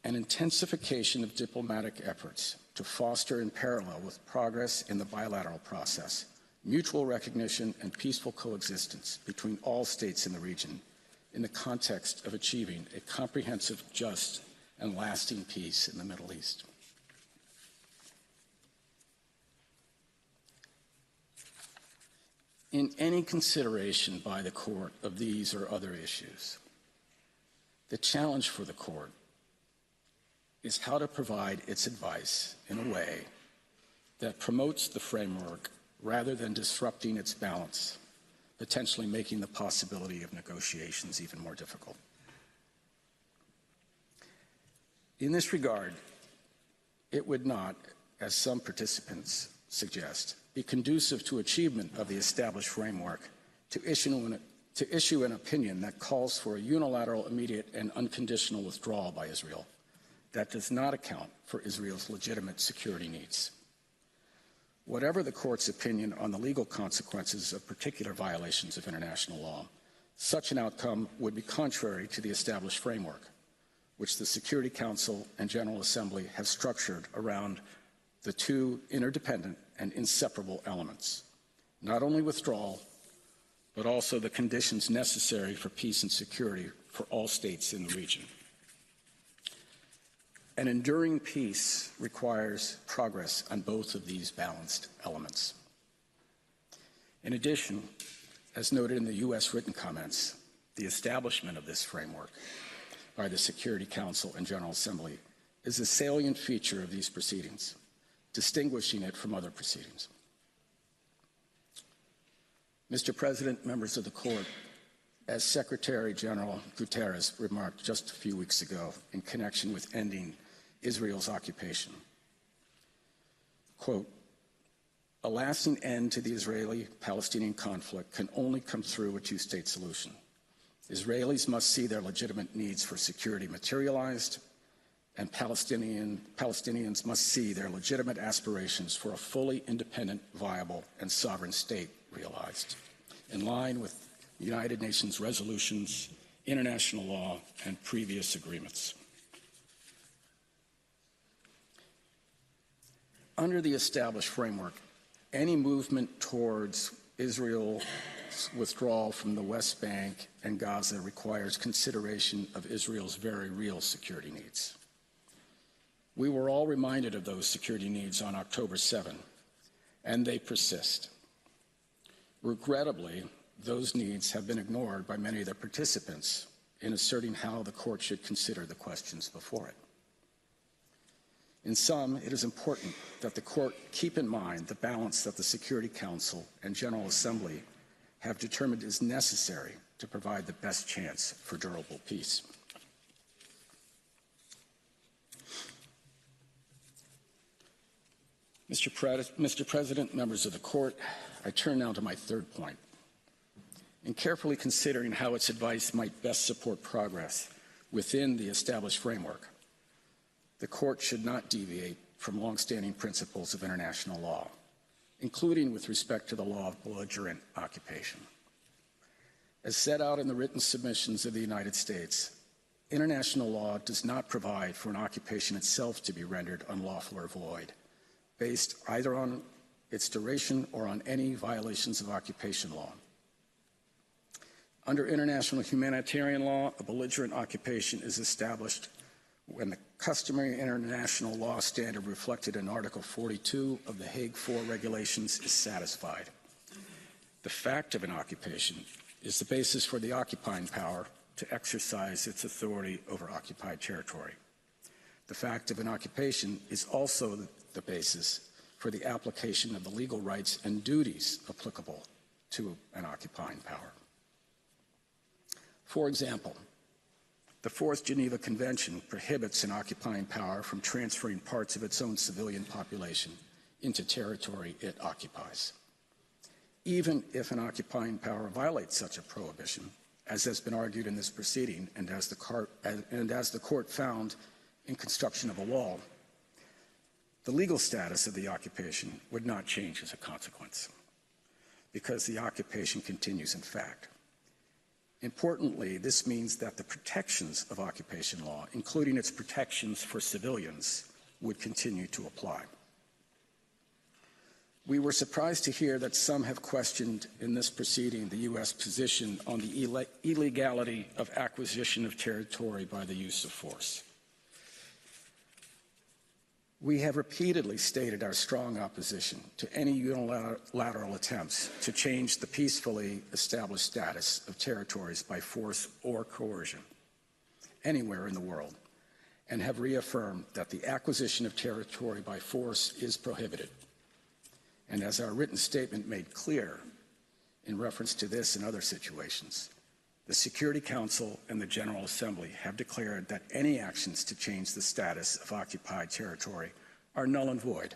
Speaker 3: an intensification of diplomatic efforts to foster in parallel with progress in the bilateral process, mutual recognition and peaceful coexistence between all states in the region in the context of achieving a comprehensive, just, and lasting peace in the Middle East. In any consideration by the Court of these or other issues, the challenge for the Court is how to provide its advice in a way that promotes the framework rather than disrupting its balance, potentially making the possibility of negotiations even more difficult. In this regard, it would not, as some participants suggest, be conducive to achievement of the established framework to issue an opinion that calls for a unilateral, immediate, and unconditional withdrawal by Israel that does not account for Israel's legitimate security needs. Whatever the Court's opinion on the legal consequences of particular violations of international law, such an outcome would be contrary to the established framework, which the Security Council and General Assembly have structured around the two interdependent and inseparable elements, not only withdrawal, but also the conditions necessary for peace and security for all states in the region. An enduring peace requires progress on both of these balanced elements. In addition, as noted in the U.S. written comments, the establishment of this framework by the Security Council and General Assembly is a salient feature of these proceedings, distinguishing it from other proceedings. Mr. President, members of the Court, as Secretary General Guterres remarked just a few weeks ago in connection with ending Israel's occupation, quote, a lasting end to the Israeli-Palestinian conflict can only come through a two-state solution. Israelis must see their legitimate needs for security materialized, and Palestinians must see their legitimate aspirations for a fully independent, viable, and sovereign state realized, in line with United Nations resolutions, international law, and previous agreements. Under the established framework, any movement towards Israel's withdrawal from the West Bank and Gaza requires consideration of Israel's very real security needs. We were all reminded of those security needs on October 7, and they persist. Regrettably, those needs have been ignored by many of the participants in asserting how the Court should consider the questions before it. In sum, it is important that the Court keep in mind the balance that the Security Council and General Assembly have determined is necessary to provide the best chance for durable peace. Mr. President, members of the Court, I turn now to my third point. In carefully considering how its advice might best support progress within the established framework, the Court should not deviate from longstanding principles of international law, including with respect to the law of belligerent occupation. As set out in the written submissions of the United States, international law does not provide for an occupation itself to be rendered unlawful or void, based either on its duration or on any violations of occupation law. Under international humanitarian law, a belligerent occupation is established when the customary international law standard reflected in Article 42 of the Hague IV regulations is satisfied. The fact of an occupation is the basis for the occupying power to exercise its authority over occupied territory. The fact of an occupation is also the basis for the application of the legal rights and duties applicable to an occupying power. For example, the Fourth Geneva Convention prohibits an occupying power from transferring parts of its own civilian population into territory it occupies. Even if an occupying power violates such a prohibition, as has been argued in this proceeding and as the court found in construction of a wall, the legal status of the occupation would not change as a consequence, because the occupation continues in fact. Importantly, this means that the protections of occupation law, including its protections for civilians, would continue to apply. We were surprised to hear that some have questioned in this proceeding the U.S. position on the illegality of acquisition of territory by the use of force. We have repeatedly stated our strong opposition to any unilateral attempts to change the peacefully established status of territories by force or coercion anywhere in the world, and have reaffirmed that the acquisition of territory by force is prohibited. And as our written statement made clear in reference to this and other situations, the Security Council and the General Assembly have declared that any actions to change the status of occupied territory are null and void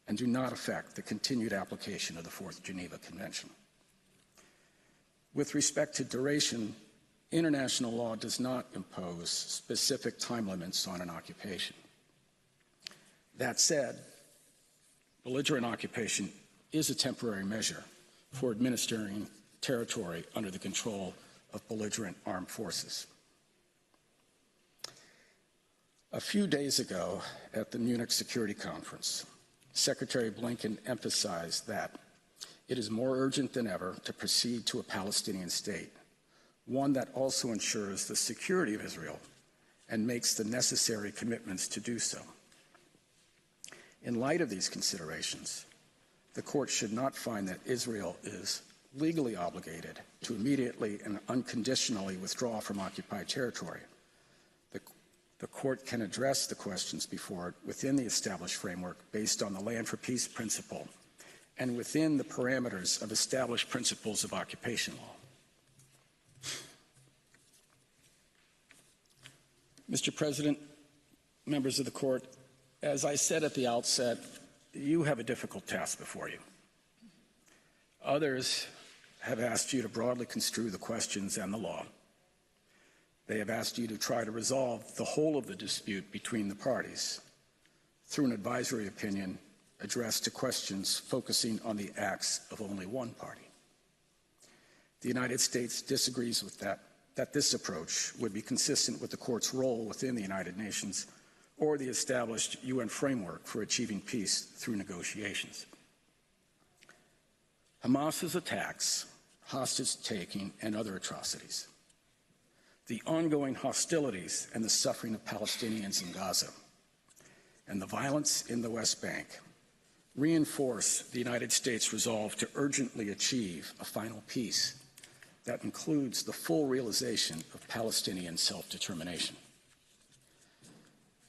Speaker 3: and do not affect the continued application of the Fourth Geneva Convention. With respect to duration, international law does not impose specific time limits on an occupation. That said, belligerent occupation is a temporary measure for administering territory under the control of belligerent armed forces. A few days ago at the Munich Security Conference, Secretary Blinken emphasized that it is more urgent than ever to proceed to a Palestinian state, one that also ensures the security of Israel and makes the necessary commitments to do so. In light of these considerations, the court should not find that Israel is legally obligated to immediately and unconditionally withdraw from occupied territory. The court can address the questions before it within the established framework based on the Land for Peace principle and within the parameters of established principles of occupation law. Mr. President, members of the court, as I said at the outset, you have a difficult task before you. Others have asked you to broadly construe the questions and the law. They have asked you to try to resolve the whole of the dispute between the parties through an advisory opinion addressed to questions focusing on the acts of only one party. The United States disagrees with that this approach would be consistent with the court's role within the United Nations or the established UN framework for achieving peace through negotiations. Hamas's attacks, hostage-taking, and other atrocities, the ongoing hostilities and the suffering of Palestinians in Gaza, and the violence in the West Bank reinforce the United States' resolve to urgently achieve a final peace that includes the full realization of Palestinian self-determination.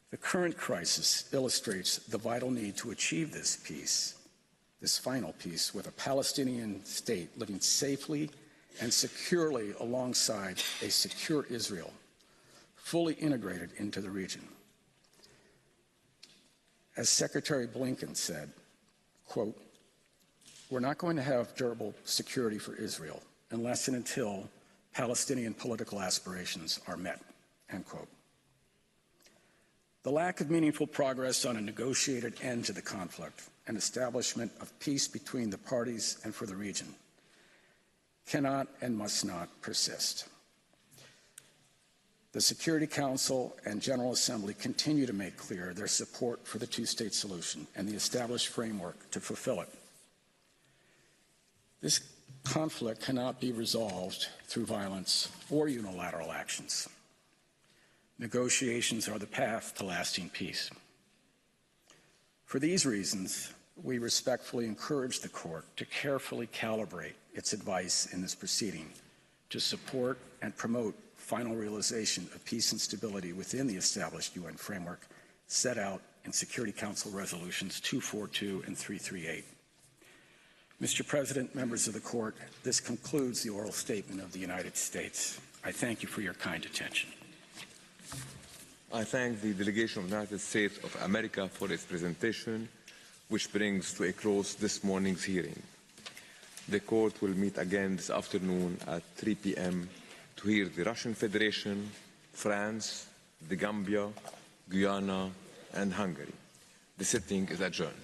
Speaker 3: The current crisis illustrates the vital need to achieve this peace, this final peace, with a Palestinian state living safely and securely alongside a secure Israel, fully integrated into the region. As Secretary Blinken said, quote, "We're not going to have durable security for Israel unless and until Palestinian political aspirations are met," end quote. The lack of meaningful progress on a negotiated end to the conflict and establishment of peace between the parties and for the region cannot and must not persist. The Security Council and General Assembly continue to make clear their support for the two-state solution and the established framework to fulfill it. This conflict cannot be resolved through violence or unilateral actions. Negotiations are the path to lasting peace. For these reasons, we respectfully encourage the Court to carefully calibrate its advice in this proceeding to support and promote final realization of peace and stability within the established UN framework set out in Security Council Resolutions 242 and 338. Mr. President, members of the Court, this concludes the oral statement of the United States. I thank you for your kind attention.
Speaker 2: I thank the delegation of the United States of America for its presentation, which brings to a close this morning's hearing. The Court will meet again this afternoon at 3 p.m. to hear the Russian Federation, France, the Gambia, Guyana, and Hungary. The sitting is adjourned.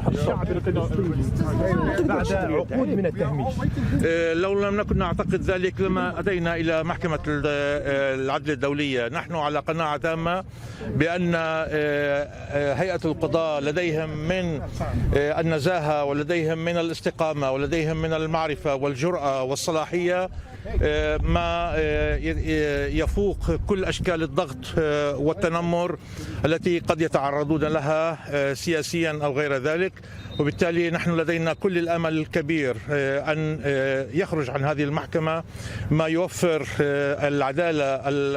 Speaker 4: الشعب الفلسطيني بعد عقود من التهميش.
Speaker 5: لو لم نكن نعتقد ذلك لما أتينا إلى محكمة العدل الدولية. نحن على قناعة تامة بأن هيئة القضاء لديهم من النزاهة ولديهم من الاستقامة ولديهم من المعرفة والجرأة والصلاحية ما يفوق كل أشكال الضغط والتنمر التي قد يتعرضون لها سياسيا أو غير ذلك. وبالتالي نحن لدينا كل الأمل الكبير أن يخرج عن هذه المحكمة ما يوفر العدالة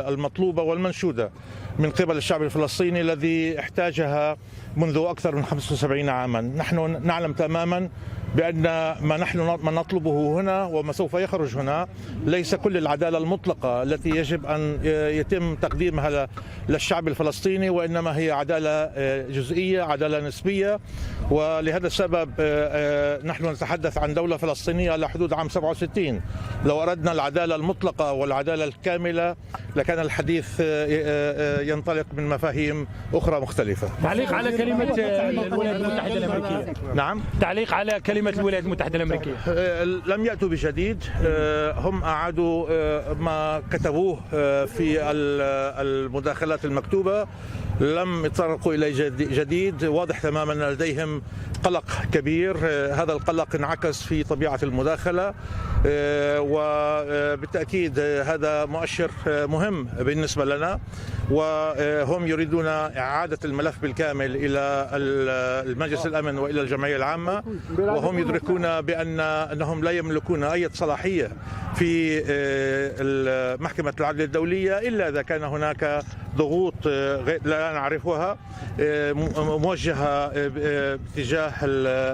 Speaker 5: المطلوبة والمنشودة من قبل الشعب الفلسطيني الذي احتاجها منذ أكثر من 75 عاما. نحن نعلم تماما بأن ما نطلبه هنا وما سوف يخرج هنا ليس كل العدالة المطلقة التي يجب أن يتم تقديمها للشعب الفلسطيني، وإنما هي عدالة جزئية، عدالة نسبية. ولهذا السبب نحن نتحدث عن دولة فلسطينية على حدود عام 67. لو أردنا العدالة المطلقة والعدالة الكاملة لكان الحديث ينطلق من مفاهيم أخرى مختلفة.
Speaker 4: تعليق على كلمة الولايات المتحدة الأمريكية.
Speaker 5: نعم،
Speaker 4: تعليق على كلمة الولايات المتحدة الأمريكية.
Speaker 5: لم يأتوا بجديد، هم أعادوا ما كتبوه في المداخلات المكتوبة، لم يتطرقوا إلى جديد. واضح تماما أن لديهم قلق كبير، هذا القلق انعكس في طبيعة المداخلة، وبالتأكيد هذا مؤشر مهم بالنسبة لنا. وهم يريدون إعادة الملف بالكامل إلى المجلس الأمن وإلى الجمعية العامة، وهم يدركون بأنهم لا يملكون أي صلاحية في محكمة العدل الدولية إلا إذا كان هناك ضغوط لا نعرفها موجهة باتجاه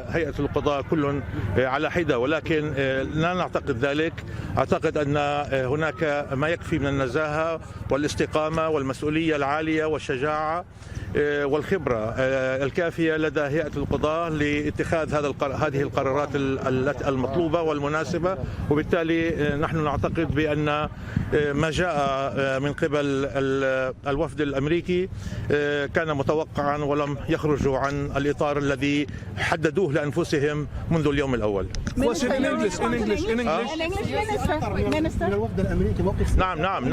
Speaker 5: هيئة القضاء كل على حدة، ولكن لا نعتقد ذلك. أعتقد أن هناك ما يكفي من النزاهة والاستقامة والمسؤولية العالية والشجاعة والخبرة الكافية لدى هيئة القضاء لاتخاذ هذه القرارات المطلوبة والمناسبة. وبالتالي نحن نعتقد بأن ما جاء من قبل الوفد الأمريكي كان متوقعا ولم يخرجوا عن الإطار الذي حددوه لأنفسهم منذ اليوم الأول. نعم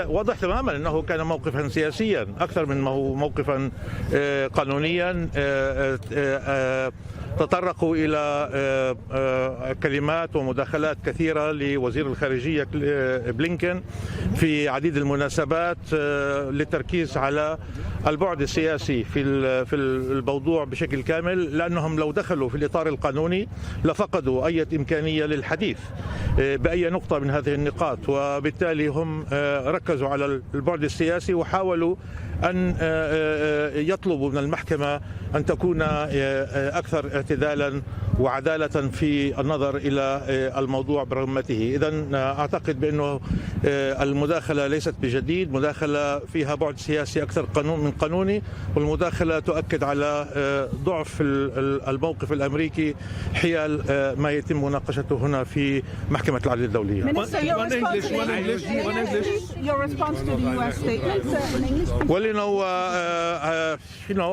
Speaker 5: واضح تماما أنه كان موقفا سياسيا أكثر من موقفا قانونيا. تطرقوا إلى كلمات ومداخلات كثيرة لوزير الخارجية بلينكن في عديد المناسبات للتركيز على البعد السياسي في الموضوع بشكل كامل، لأنهم لو دخلوا في الإطار القانوني لفقدوا أي إمكانية للحديث بأي نقطة من هذه النقاط. وبالتالي هم ركزوا على البعد السياسي وحاولوا أن يطلبوا من المحكمة أن تكون أكثر اعتدالا وعدالة في النظر إلى الموضوع برمته. إذن أعتقد بأنه المداخلة ليست بجديد، مداخلة فيها بعد سياسي أكثر من قانوني، والمداخلة تؤكد على ضعف الموقف الأمريكي حيال ما يتم مناقشته هنا في محكمة العدل الدولية. Well,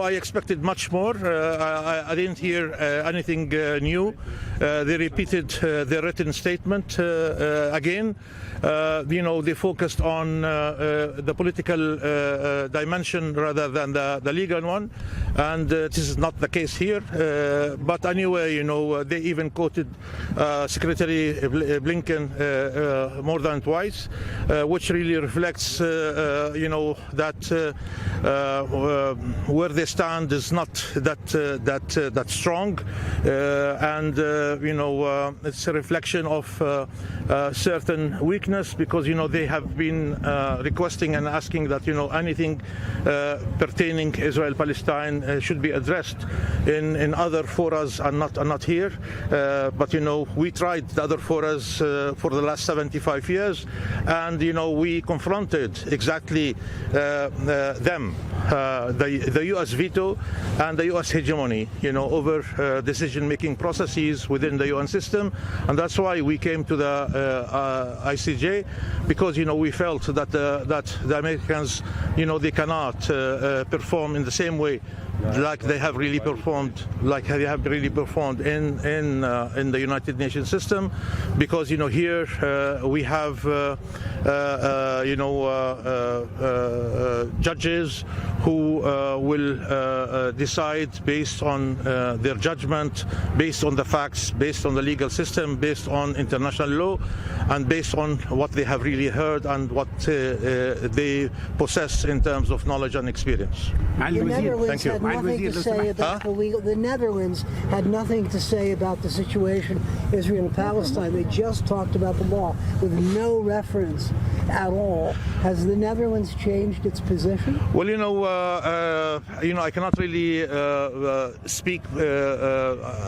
Speaker 5: I expected much more. I didn't hear anything new. They repeated their written statement again. They focused on the political dimension rather than the legal one, and this is not the case here. But anyway, they even quoted Secretary Blinken more than twice, which really reflects, that where they stand is not that strong, and it's a reflection of certain weakness, because they have been requesting and asking that anything pertaining Israel-Palestine should be addressed in other forums and not here. But we tried the other forums for the last 75 years, and we confronted exactly them, the U.S. veto and the U.S. hegemony, over decision-making processes within the UN system. And that's why we came to the ICJ, because we felt that the Americans they cannot perform in the same way like they have really performed, in the United Nations system, because here we have judges who will decide based on their judgment, based on the facts, based on the legal system, based on international law, and based on what they have really heard and what they possess in terms of knowledge and experience.
Speaker 4: The Netherlands
Speaker 5: Thank you.
Speaker 4: had nothing to say about the Netherlands had nothing to say about the situation Israel and Palestine. They just talked about the law with no reference at all. Has the Netherlands changed its position?
Speaker 5: Well, I cannot really speak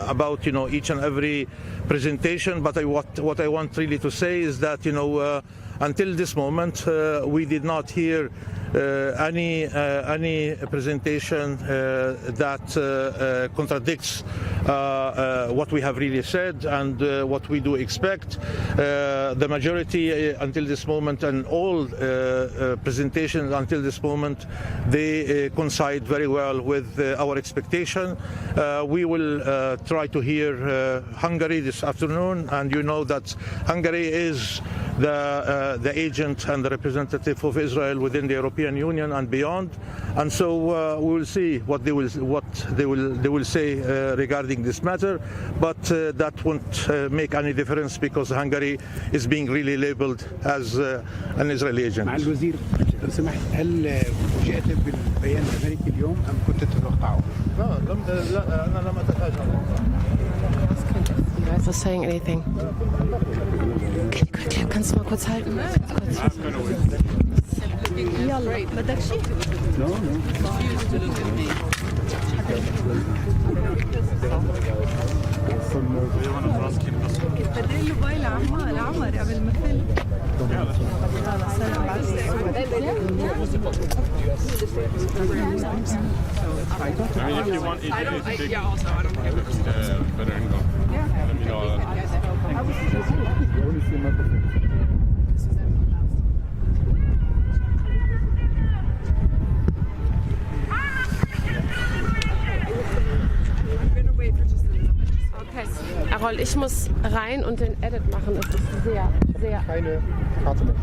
Speaker 5: about each and every presentation, but what I want really to say is that until this moment we did not hear any presentation that contradicts what we have really said and what we do expect. The majority until this moment and all presentations until this moment, they coincide very well with our expectation. We will try to hear Hungary this afternoon, and you know that Hungary is the agent and the representative of Israel within the European Union and beyond, and so we will see what they will say regarding this matter. But that won't make any difference because Hungary is being really labeled as an Israeli agent.
Speaker 6: مع الوزير لو سمحت، هل فوجئت بالبيان الامريكي اليوم ام كنت تتوقعه؟
Speaker 5: لا أنا لم أتفاجأ.
Speaker 7: You guys are saying anything? Kannst du mal kurz halten?
Speaker 8: If you want, I don't care. Better go. Let me know.
Speaker 7: Okay. Errol, ich muss rein und den Edit machen. Es ist sehr.
Speaker 6: Keine Karte mehr.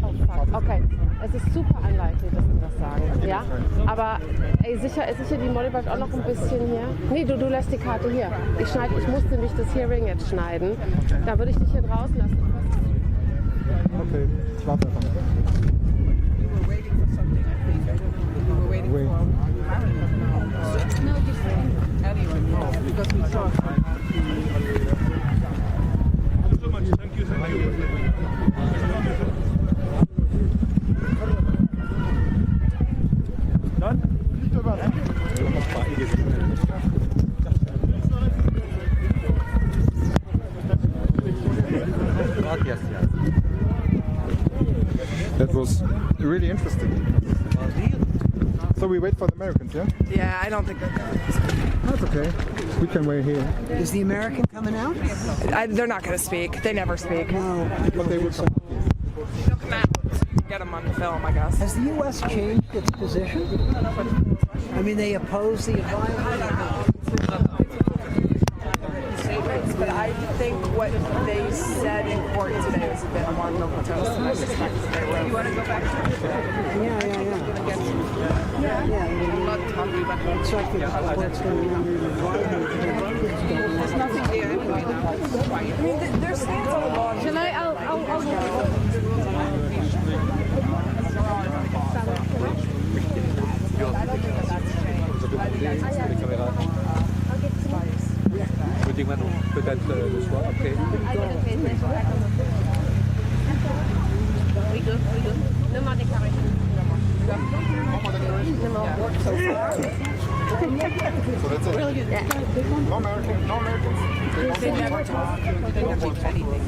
Speaker 7: Oh, fuck. Okay. Es ist super unlikely, dass die was sagen. Ja? Aber sicher die Mollywag auch noch ein bisschen hier? Nee, du lässt die Karte hier. Ich muss nämlich das Hearing jetzt schneiden. Da würde ich dich hier draußen lassen.
Speaker 6: Okay, ich warte einfach. That was really interesting. So we wait for the Americans, yeah?
Speaker 9: Yeah, I don't think they're going.
Speaker 6: That's okay. We can wait here.
Speaker 4: Is the American coming out?
Speaker 9: They're not going to speak. They never speak.
Speaker 4: No.
Speaker 6: But they will come.
Speaker 9: They'll come out. Get them on the film, I guess.
Speaker 4: Has the U.S. changed its position? I mean, they oppose the environment.
Speaker 9: But I think what they said in court today was a bit more comatose than I suspected they were. You want to go back to it?
Speaker 4: Yeah. It's like what's going on in the environment.
Speaker 9: There's nothing there anyway. I mean, their stance on the law.
Speaker 7: Shall I?
Speaker 6: Peut-être le soir après.
Speaker 7: We good. No more declaration.
Speaker 6: So that's it. No Americans.
Speaker 9: They never talk. They never do anything.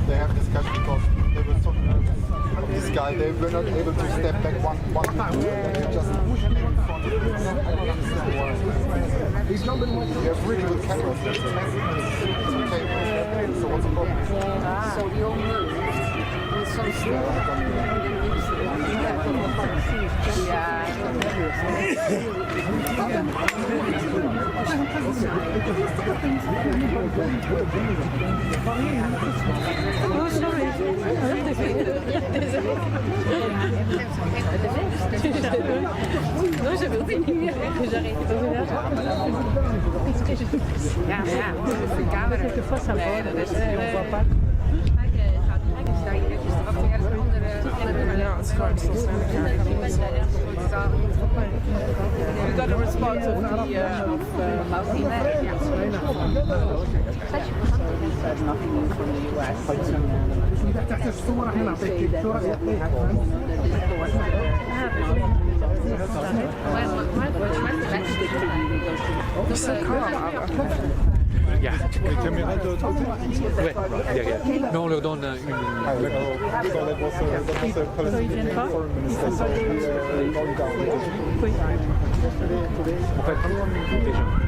Speaker 6: They have discussion because they were so nervous of this guy. They were not able to step back one time. They just pushed him in front of him. I don't understand why. He's not been watching. We have really good cameras. It's okay. So what's the problem?
Speaker 4: So you'll move with some stuff.
Speaker 9: Yeah. You got a response of
Speaker 5: Yeah.
Speaker 6: Caméra de l'autre côté.
Speaker 5: Ouais, derrière.
Speaker 10: Non, on leur donne une.
Speaker 6: Ah, d'accord. So that was a Palestinian foreign minister. So, going down.
Speaker 10: En fait, déjà.